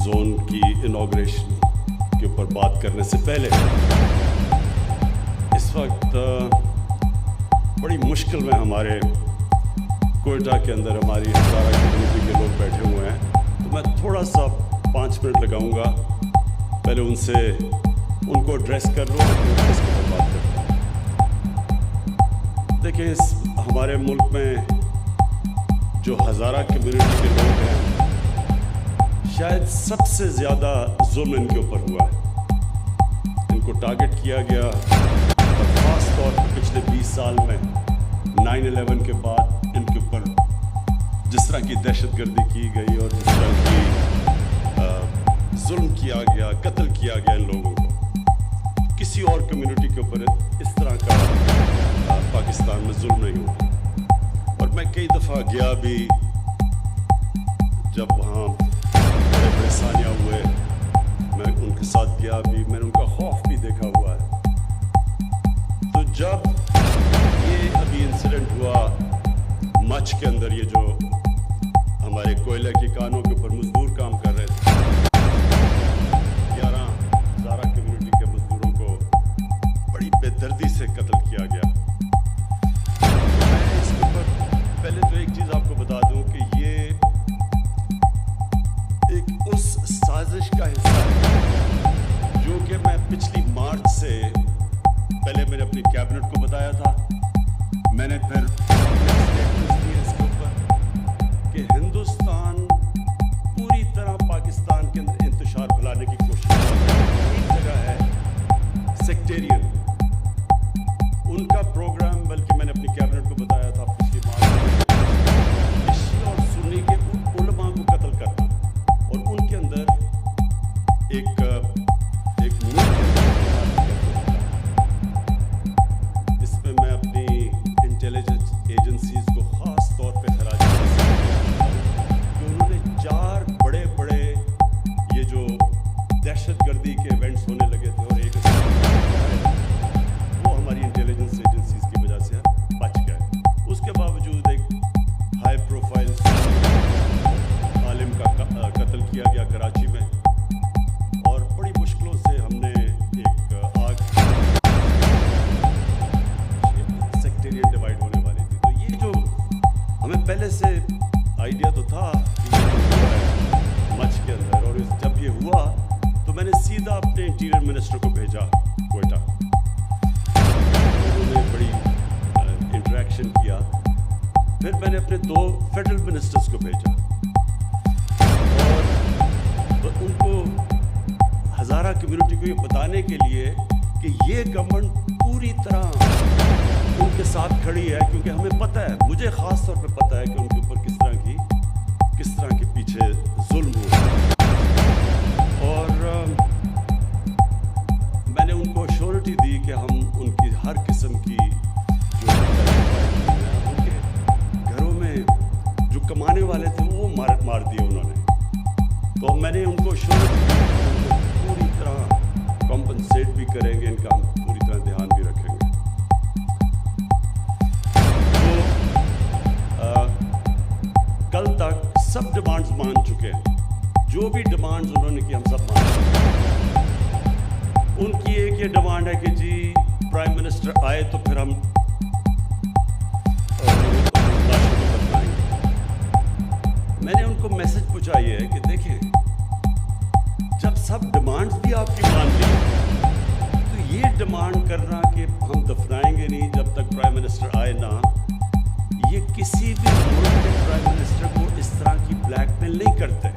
Zone की inauguration के ऊपर बात करने से पहले इस वक्त बड़ी मुश्किल में हमारे कोयटा के अंदर हमारी हज़ारा कम्युनिटी के लोग बैठे हुए हैं, तो मैं थोड़ा सा 5 मिनट लगाऊंगा, पहले उनको एड्रेस कर लूँ, फिर इसके ऊपर बात करता हूँ। देखिए, इस हमारे मुल्क में जो हज़ारा कम्युनिटी के लोग हैं, शायद सबसे ज़्यादा जुल्म इनके ऊपर हुआ है। इनको टारगेट किया गया और ख़ास तौर पर पिछले 20 साल में 9/11 के बाद इनके ऊपर जिस तरह की दहशतगर्दी की गई और जिस तरह की जुल्म किया गया, कत्ल किया गया इन लोगों को, किसी और कम्युनिटी के ऊपर इस तरह का पाकिस्तान में जुल्म नहीं हुआ। और मैं कई दफ़ा गया भी, जब वहाँ बड़े बड़े सानिया हुए, मैं उनके साथ गया भी, मैंने उनका खौफ भी देखा हुआ है। तो जब ये अभी इंसिडेंट हुआ मच के अंदर, ये जो हमारे कोयले की कानों के ऊपर मजदूर काम कर रहे थे, 11 हज़ारा कम्युनिटी के मजदूरों को बड़ी बेदर्दी से कत्ल किया गया। मैं इसके ऊपर पहले तो एक चीज़ आपको बता दूं कि ये एक उस साजिश का हिस्सा है जो कि मैं पिछली मार्च से पहले मैंने अपनी कैबिनेट को बताया था। मैंने फिर स्टेटमेंट्स दिए इसके ऊपर कि हिंदुस्तान पूरी तरह पाकिस्तान के अंदर इंतशार फैलाने की कोशिश कर रहा है। एक जगह है सेक्टेरियन, उनका प्रोग्राम, बल्कि मैंने अपनी कैबिनेट को बताया था पिछली मार्च में, शिया और सुन्नी के उलमा को कत्ल करना और उनके अंदर एक इसमें मैं अपनी इंटेलिजेंस एजेंसीज को ख़ास तौर पे खराज कि उन्होंने 4 बड़े ये जो दहशतगर्दी के इवेंट्स होने लगे थे और एक वो हमारी इंटेलिजेंस एजेंसीज की वजह से बच गए। उसके बावजूद एक हाई प्रोफाइल आलिम का कत्ल किया गया कराची में, और बड़ी मुश्किलों से हमने एक आग सेक्टेरियन डिवाइड होने वाली थी। तो ये जो हमें पहले से आइडिया तो था कि ये हुआ है मच के अंदर, और जब ये हुआ तो मैंने सीधा अपने इंटीरियर मिनिस्टर को भेजा कोयटा। उन्होंने बड़ी इंटरेक्शन किया। फिर मैंने अपने 2 फेडरल मिनिस्टर्स को भेजा और उनको हज़ारा कम्युनिटी को ये बताने के लिए कि ये गवर्नमेंट पूरी तरह उनके साथ खड़ी है, क्योंकि हमें पता है, मुझे ख़ास तौर पे पता है कि उनके ऊपर किस तरह के पीछे जुल्म हुआ। और मैंने उनको श्योरिटी दी कि हम उनकी हर किस्म की जो उनके घरों में जो कमाने वाले थे वो मार दिए उन्होंने। तो मैंने उनको श्योरिटी दी कि उनको पूरी तरह कॉम्पनसेट भी करेंगे, इनका हम पूरी तरह ध्यान भी रखेंगे। तो कल तक सब डिमांड्स मान चुके हैं, जो भी डिमांड्स उन्होंने की हम सब मान चुके हैं। उनकी एक ये डिमांड है कि जी प्राइम मिनिस्टर आए तो फिर हम लाशों को दफनाएंगे। मैंने उनको मैसेज पहुंचाई है कि देखिए, जब सब डिमांड्स भी आपकी मान ली तो ये डिमांड करना कि हम दफनाएंगे नहीं जब तक प्राइम मिनिस्टर आए ना, ये किसी भी मुल्क के प्राइम मिनिस्टर को इस तरह की ब्लैकमेल नहीं करते,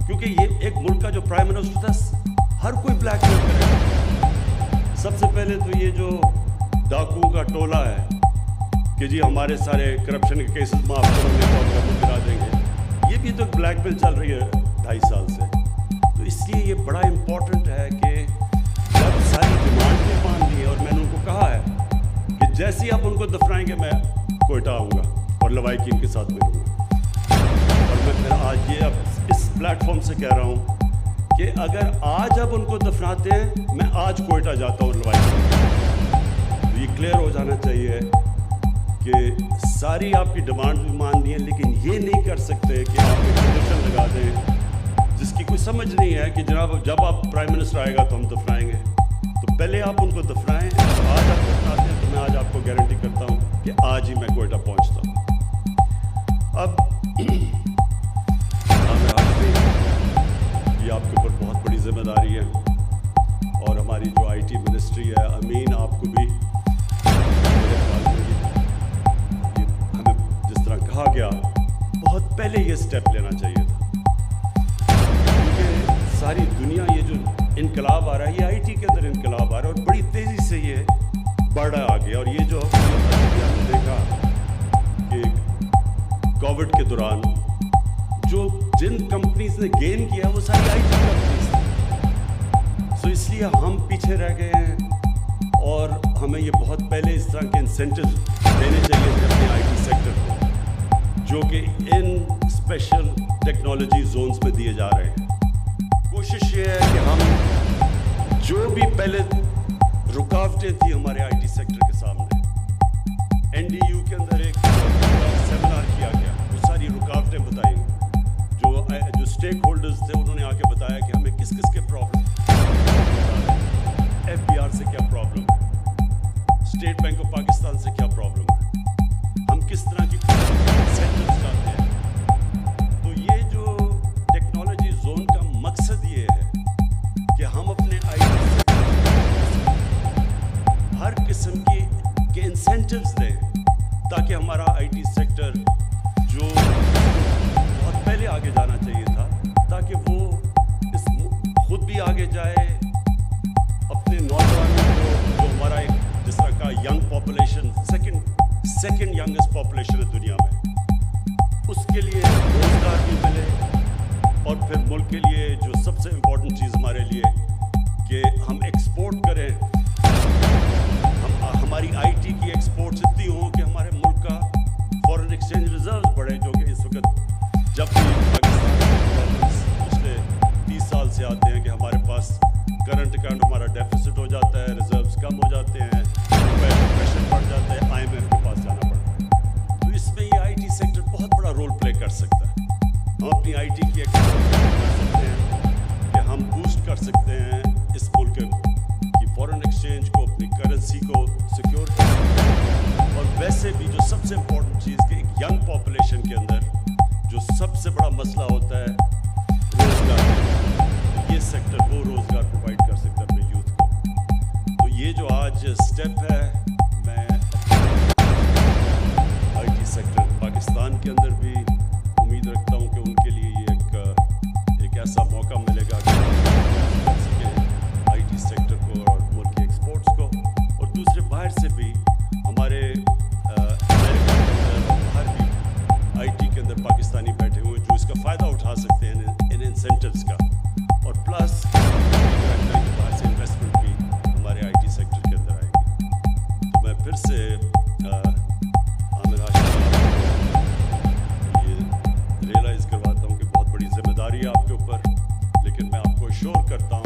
क्योंकि ये एक मुल्क का जो प्राइम मिनिस्टर था हर कोई ब्लैकमेल करेगा। सबसे पहले तो ये जो डाकुओं का टोला है कि जी हमारे सारे करप्शन के केसेस माफ करो नहीं तो हम गवर्नमेंट गिरा देंगे, ये भी तो ब्लैकमेल चल रही है 2.5 साल से। तो इसलिए ये बड़ा इम्पोर्टेंट है कि जब सारी डिमांड भी मान ली है, और मैंने उनको कहा है कि जैसे ही आप उनको दफनाएंगे मैं कोयटा आऊँगा और लवाइकीन के साथ मिलूँगा। और मैं फिर आज ये अब इस प्लेटफॉर्म से कह रहा हूँ कि अगर आज अब उनको दफनाते हैं, मैं आज कोयटा जाता हूँ लवाइकीन। तो ये क्लियर हो जाना चाहिए कि सारी आपकी डिमांड भी मान दी है, लेकिन ये नहीं कर सकते कि आप एक कंडीशन लगा दें جس کی کوئی سمجھ نہیں ہے کہ جناب جب آپ پرائم منسٹر آئے گا تو ہم دفنائیں گے. تو پہلے آپ ان کو دفنائیں. آج آپ دفناتے ہیں تو میں آج آپ کو گارنٹی کرتا ہوں کہ آج ہی میں کوئٹہ پہنچتا ہوں. اب یہ آپ کے اوپر بہت بڑی ذمہ داری ہے, اور ہماری جو آئی ٹی منسٹری ہے, امین آپ کو بھی میرے خیال میں یہ ہمیں جس طرح کہا گیا بہت پہلے یہ سٹیپ لینا چاہیے تھا, کیونکہ ساری دنیا یہ جو انقلاب آ رہا ہے یہ آئی ٹی کے اندر انقلاب آ رہا ہے اور بڑی تیزی سے یہ بڑھ رہا آگے. اور یہ جو ہم نے دیکھا کہ کووڈ کے دوران جو جن کمپنیز نے گین کیا وہ ساری آئی ٹی کمپنیز تھیں. سو اس لیے ہم پیچھے رہ گئے ہیں, اور ہمیں یہ بہت پہلے اس طرح کے انسینٹیو دینے چاہیے تھے اپنے آئی ٹی سیکٹر کو, جو کہ ان اسپیشل ٹیکنالوجی زونز میں دیے جا رہے ہیں. کوشش یہ ہے کہ ہم جو بھی پہلے رکاوٹیں تھیں ہمارے آئی ٹی سیکٹر کے سامنے, این ڈی یو کے اندر ایک سیمینار کیا گیا, وہ ساری رکاوٹیں بتائیں, جو اسٹیک ہولڈرز تھے انہوں نے آ کے بتایا کہ ہمیں کس کس کے پرابلم, ایف بی آر سے کیا پرابلم ہے, اسٹیٹ بینک آف پاکستان سے کیا پرابلم ہے, ہم کس طرح کی انسینٹیوز چاہتے ہیں. تو یہ جو ٹیکنالوجی زون کا مقصد یہ ہے کہ ہم اپنے آئی ٹی ہر قسم کے انسینٹیوز دیں, تاکہ ہمارا آئی ٹی سیکٹر جو بہت پہلے آگے جانا چاہیے تھا, تاکہ وہ خود بھی آگے جائے, اپنے نوجوانوں کو, جو ہمارا ایک جس طرح کا young population second youngest population ہے دنیا میں, اس کے لیے روزگار بھی ملے, اور پھر ملک کے لیے جو سب سے امپورٹنٹ چیز ہمارے لیے کہ ہم ایکسپورٹ کریں, ہماری آئی ٹی کی ایکسپورٹس اتنی ہوں کہ ہمارے ملک کا فارن ایکسچینج ریزروز بڑھے, جو کہ اس وقت جب بھی پاکستان کے پرابلمس پچھلے 30 سال سے آتے ہیں کہ ہمارے پاس کرنٹ اکاؤنٹ ہمارا ڈیفیسٹ ہو جاتا ہے, ریزروز کم ہو جاتے ہیں, پریشر بڑھ جاتا ہے, آئی ایم ایف کے پاس جانا پڑتا ہے. تو اس میں یہ آئی ٹی سیکٹر بہت بڑا رول پلے کر سکتا ہے. ہم اپنی آئی ٹی کی ایکسپورٹ کر سکتے ہیں کہ ہم بوسٹ کر سکتے ہیں اس ملک کی فارن ایکسچینج کو, اپنی کرنسی کو سیکیور کر سکتے ہیں. اور ویسے بھی جو سب سے امپورٹنٹ چیز کہ ایک ینگ پاپولیشن کے اندر جو سب سے بڑا مسئلہ ہوتا ہے روزگار, یہ سیکٹر وہ روزگار پرووائڈ کر سکتا ہے اپنے یوتھ کو. تو یہ جو آج اسٹیپ ہے, میں آئی ٹی سیکٹر پاکستان کے اندر بھی امید رکھتا ہوں کہ ان کے لیے یہ ایک ایسا موقع ملے گا کہ کر سکیں آئی ٹی سیکٹر کو اور ملک کے ایکسپورٹس کو, اور دوسرے باہر سے بھی ہمارے امریکہ کے اندر اور باہر بھی آئی ٹی کے اندر پاکستانی بیٹھے ہوئے جو اس کا فائدہ اٹھا سکتے ہیں ان انسینٹیوز کا, اور پلس باہر سے انویسٹمنٹ بھی ہمارے آئی ٹی سیکٹر کے اندر آئے گی. تو میں پھر سے عامر ہاشمی کو یہ ریئلائز کرواتا ہوں کہ بہت بڑی ذمہ داری ہے آپ کے اوپر, لیکن میں آپ کو ایشور کرتا